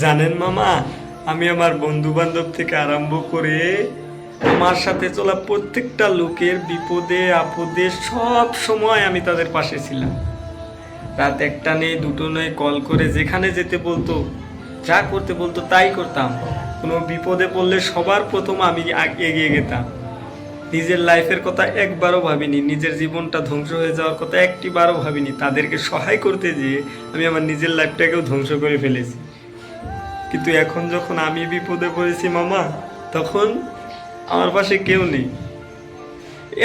জানেন মামা, আমি আমার বন্ধু বান্ধব থেকে আরম্ভ করে আমার সাথে চলা প্রত্যেকটা লোকের বিপদে আপদে সব সময় আমি তাদের পাশে ছিলাম। রাত একটা নেই দুটো নেই, কল করে যেখানে যেতে বলতো, যা করতে বলতো তাই করতাম। কোনো বিপদে পড়লে সবার প্রথম আমি এগিয়ে যেতাম। নিজের লাইফের কথা একবারও ভাবিনি, নিজের জীবনটা ধ্বংস হয়ে যাওয়ার কথা একটিবারও ভাবিনি। তাদেরকে সহায় করতে গিয়ে আমি আমার নিজের লাইফটাকেও ধ্বংস করে ফেলেছি। কিন্তু এখন যখন আমি বিপদে পড়েছি মামা, তখন আমার পাশে কেউ নেই।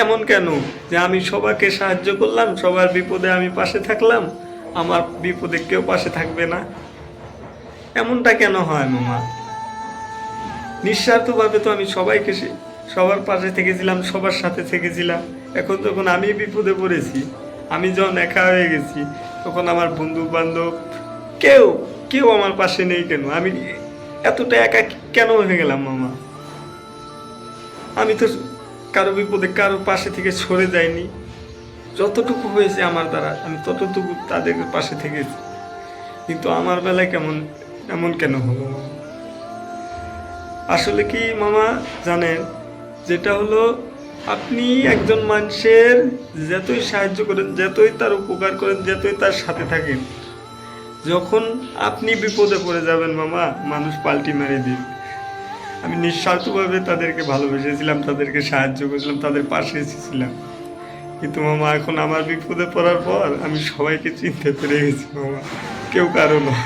এমন কেন যে আমি সবাইকে সাহায্য করলাম, সবার বিপদে আমি পাশে থাকলাম, আমার বিপদে কেউ পাশে থাকবে না? এমনটা কেন হয় মামা? নিঃস্বার্থভাবে তো আমি সবার পাশে থেকেছিলাম, সবার সাথে থেকেছিলাম। এখন যখন আমি বিপদে পড়েছি, আমি যখন একা হয়ে গেছি, তখন আমার বন্ধু বান্ধব কেউ কেউ আমার পাশে নেই কেন? আমি এতটা একা কেন হয়ে গেলাম মামা? আমি তো কারো বিপদে কারো পাশে থেকে সরে যাইনি। যতটুকু হয়েছে আমার দ্বারা আমি ততটুকু তাদের পাশে থেকেছি। কিন্তু আমার বেলায় এমন কেন হলো মামা? আসলে কি মামা জানেন, যেটা হলো, আপনি একজন মানুষের যতই সাহায্য করেন, যতই তার উপকার করেন, যতই তার সাথে থাকেন, যখন আপনি বিপদে পড়ে যাবেন মামা, মানুষ পাল্টি মেরে দিন। আমি নিঃস্বার্থভাবে তাদেরকে ভালোবেসেছিলাম, তাদেরকে সাহায্য করেছিলাম, তাদের পাশে এসেছিলাম। কিন্তু মামা এখন আমার বিপদে পড়ার পর আমি সবাইকে চিনতে পেরে গেছি মামা, কেউ কারো নয়।